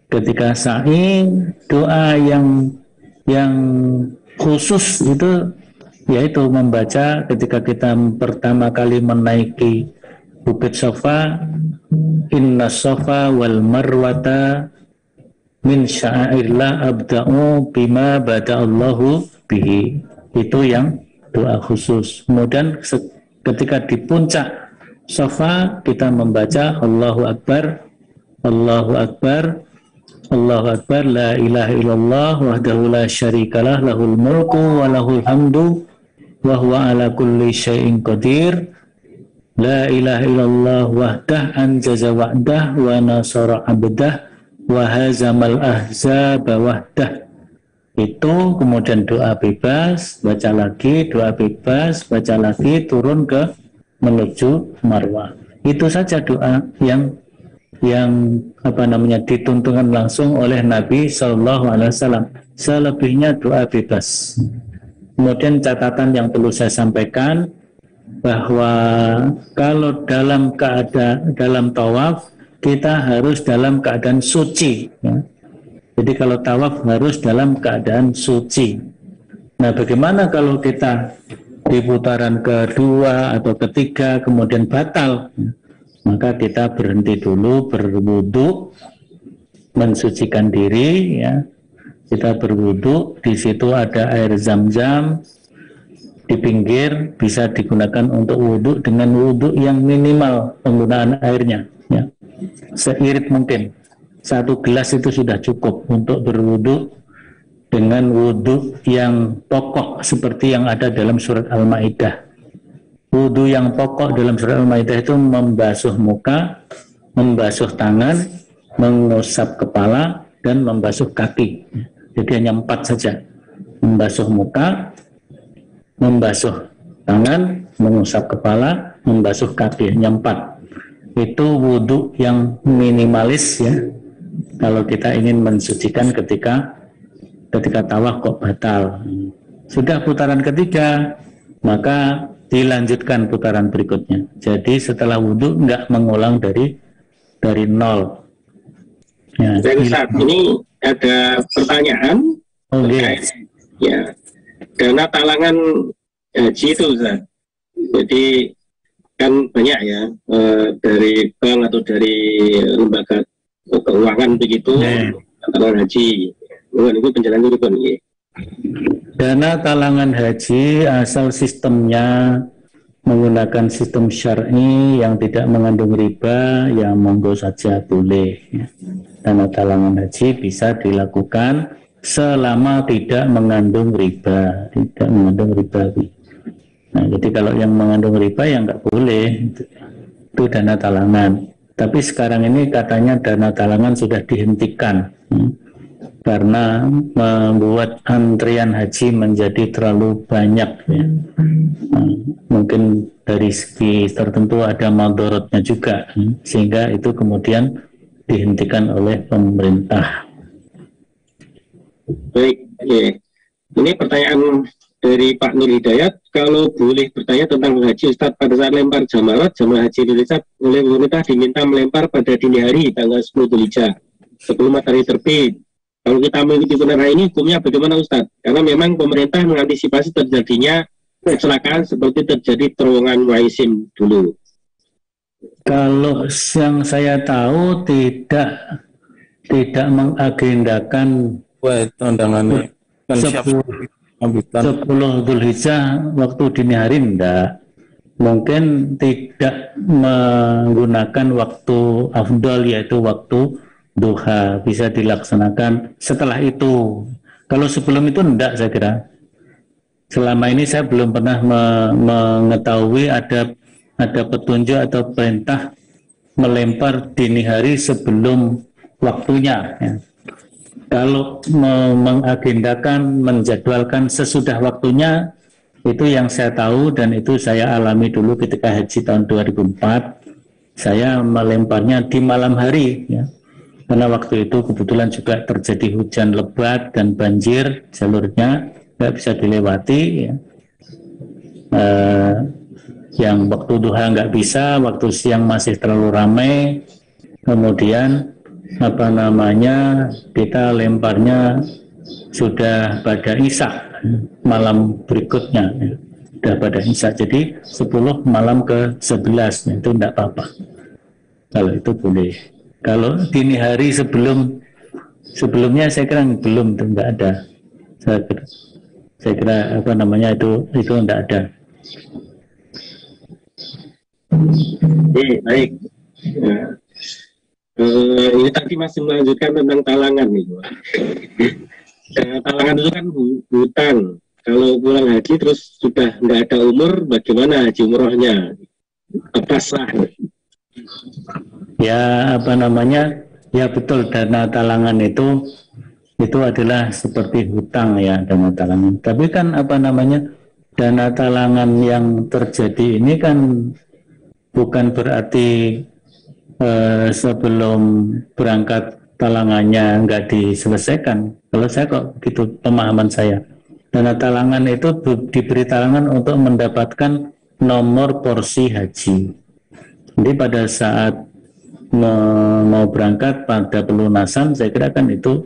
ketika sa'i doa yang khusus itu yaitu membaca ketika kita pertama kali menaiki Bukit Safa, inna safa wal marwata min sya'airillah abda'u bima bada'allahu bihi. Itu yang doa khusus. Kemudian ketika di puncak Safa kita membaca Allahu Akbar, Allahu Akbar, Allahu Akbar, la ilaha illallah wahdahu la syarikalah lahul mulku wa lahul hamdu wa huwa ala kulli syai'in qadir. La ilaha illallah wahdah anjaza wa'dah wa nasara abdah wa hazamal ahzaba wahdah. Itu kemudian doa bebas, baca lagi, doa bebas, baca lagi, turun ke menuju Marwah. Itu saja doa yang dituntunkan langsung oleh Nabi SAW. Selebihnya doa bebas. Kemudian catatan yang perlu saya sampaikan, bahwa kalau dalam tawaf kita harus dalam keadaan suci, ya. Jadi kalau tawaf harus dalam keadaan suci. Nah, bagaimana kalau kita di putaran kedua atau ketiga kemudian batal? Maka kita berhenti dulu, berwudu, mensucikan diri, ya. Kita berwudu, di situ ada air zam-zam di pinggir, bisa digunakan untuk wudu dengan wudu yang minimal penggunaan airnya, ya. Seirit mungkin. 1 gelas itu sudah cukup untuk berwudu dengan wudu yang pokok seperti yang ada dalam surat Al-Maidah. Wudu yang pokok dalam surat Al-Maidah itu membasuh muka, membasuh tangan, mengusap kepala, dan membasuh kaki. Jadi hanya 4 saja. Membasuh muka, membasuh tangan, mengusap kepala, membasuh kaki, hanya 4. Itu wudu yang minimalis, ya. Kalau kita ingin mensucikan ketika tawaf kok batal. Sudah putaran ketiga, maka dilanjutkan putaran berikutnya. Jadi setelah wudu enggak mengulang dari nol. Ya, saat ini ada pertanyaan. Ya, dana talangan haji itu, Ustaz. Jadi kan banyak ya, dari bank atau dari lembaga keuangan begitu, talangan haji. Itu penjelasan itu kan. Dana talangan haji asal sistemnya menggunakan sistem syar'i yang tidak mengandung riba, ya monggo saja boleh. Dana talangan haji bisa dilakukan selama tidak mengandung riba, Nah, jadi kalau yang mengandung riba ya nggak boleh, itu dana talangan. Tapi sekarang ini katanya dana talangan sudah dihentikan, karena membuat antrian haji menjadi terlalu banyak, ya. Mungkin dari segi tertentu ada madorotnya juga, sehingga itu kemudian dihentikan oleh pemerintah. Baik, ya. Ini pertanyaan dari Pak Nur Hidayat. Kalau boleh bertanya tentang haji, Ustaz, pada saat lempar jamarat, jamaah haji Indonesia oleh pemerintah diminta melempar pada dini hari tanggal 10 Dzulhijjah sebelum matahari terbit. Kalau kita mengikuti benar ini, hukumnya bagaimana, Ustaz? Karena memang pemerintah mengantisipasi terjadinya kecelakaan seperti terjadi terowongan Waisim dulu? Kalau yang saya tahu tidak mengagendakan undangannya kan siapa 10 Dzulhijjah waktu dini hari enggak. Mungkin tidak menggunakan waktu afdal yaitu waktu duha, bisa dilaksanakan setelah itu. Kalau sebelum itu enggak, saya kira. Selama ini saya belum pernah mengetahui ada petunjuk atau perintah melempar dini hari sebelum waktunya. Ya. Kalau mengagendakan, menjadwalkan sesudah waktunya, itu yang saya tahu dan itu saya alami dulu ketika haji tahun 2004. Saya melemparnya di malam hari, ya. Karena waktu itu kebetulan juga terjadi hujan lebat dan banjir, jalurnya nggak bisa dilewati. Ya. Yang waktu duha nggak bisa, waktu siang masih terlalu ramai. Kemudian kita lemparnya sudah pada isya malam berikutnya, sudah pada isya, jadi 10 malam ke 11, itu tidak apa-apa kalau itu boleh. Kalau dini hari sebelumnya saya kira belum, itu tidak ada. Saya kira itu tidak ada. Baik. Ini tadi masih melanjutkan tentang talangan nih. Talangan itu kan hutang. Kalau pulang haji terus sudah nggak ada umur, bagaimana haji umrohnya? Apa sah? Ya ya betul, dana talangan itu adalah seperti hutang ya, dana talangan. Tapi kan dana talangan yang terjadi ini kan bukan berarti sebelum berangkat talangannya nggak diselesaikan. Kalau saya kok gitu pemahaman saya. Dana talangan itu diberi talangan untuk mendapatkan nomor porsi haji. Jadi pada saat mau berangkat pada pelunasan, saya kira kan itu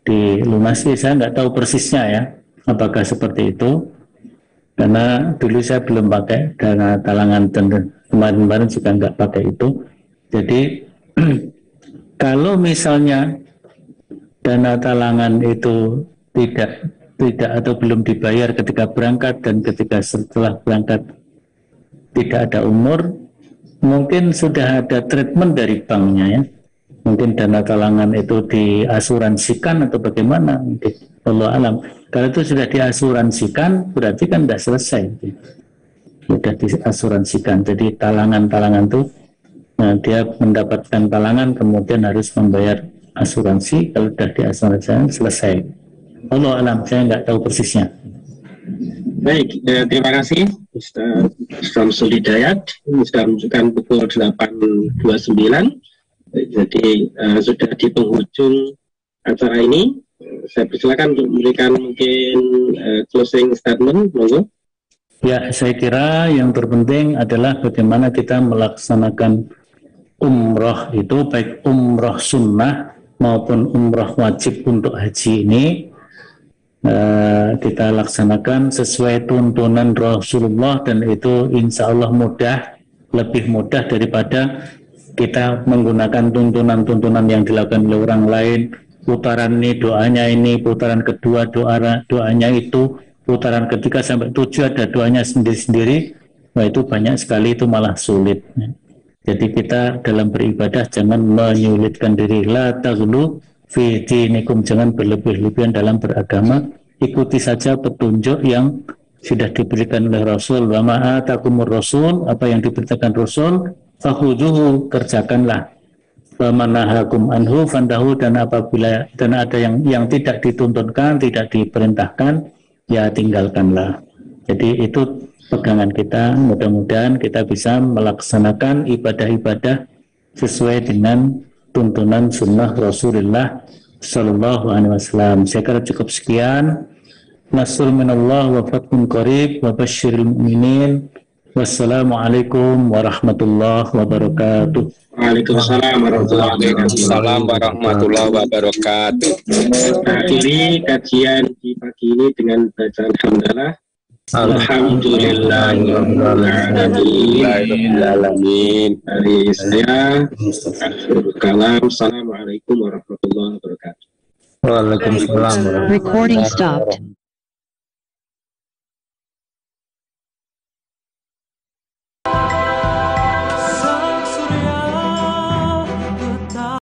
dilunasi. Saya nggak tahu persisnya ya, apakah seperti itu. Karena dulu saya belum pakai dana talangan, dan kemarin-kemarin juga nggak pakai itu. Jadi kalau misalnya dana talangan itu tidak atau belum dibayar ketika berangkat dan ketika setelah berangkat tidak ada umur, mungkin sudah ada treatment dari banknya ya. Mungkin dana talangan itu diasuransikan atau bagaimana, Allah alam. Kalau itu sudah diasuransikan berarti kan sudah selesai. Sudah diasuransikan. Jadi talangan-talangan itu dia mendapatkan talangan kemudian harus membayar asuransi. Kalau sudah diasuransikan selesai. Allah alam, saya nggak tahu persisnya. Baik, terima kasih Ustaz Syamsul Hidayat. Sudah menunjukkan pukul 8.29. Jadi sudah di penghujung acara ini. Saya persilakan untuk memberikan mungkin closing statement, monggo. Ya, saya kira yang terpenting adalah bagaimana kita melaksanakan umroh itu, baik umroh sunnah maupun umroh wajib untuk haji ini, kita laksanakan sesuai tuntunan Rasulullah, dan itu insya Allah mudah, lebih mudah daripada kita menggunakan tuntunan-tuntunan yang dilakukan oleh orang lain. Putaran ini doanya ini, putaran kedua doanya itu, putaran ketiga sampai 7 ada doanya sendiri-sendiri. Nah itu banyak sekali, itu malah sulit. Jadi kita dalam beribadah jangan menyulitkan diri. La taghlu fi dinikum, jangan berlebih-lebihan dalam beragama. Ikuti saja petunjuk yang sudah diberikan oleh Rasul. Wa ma atakumur Rasul, apa yang diberitakan Rasul, fakhuduhu, kerjakanlah. Wa manahakum anhu fandahu, dan apabila ada yang tidak dituntunkan, tidak diperintahkan, ya tinggalkanlah. Jadi itu pegangan kita. Mudah-mudahan kita bisa melaksanakan ibadah-ibadah sesuai dengan tuntunan sunnah Rasulullah Sallallahu Alaihi Wasallam. Saya kira cukup sekian. Nasrul minallah wa fathun qarib wa basyiril mu'minin. Wassalamualaikum warahmatullahi wabarakatuh. Waalaikumsalam warahmatullahi wabarakatuh. Akhiri kajian di pagi ini dengan bacaan hamdalah. Alhamdulillahirrahmanirrahim. Dari saya, akhirul kalam. Assalamualaikum warahmatullahi wabarakatuh. Waalaikumsalam. Recording stopped.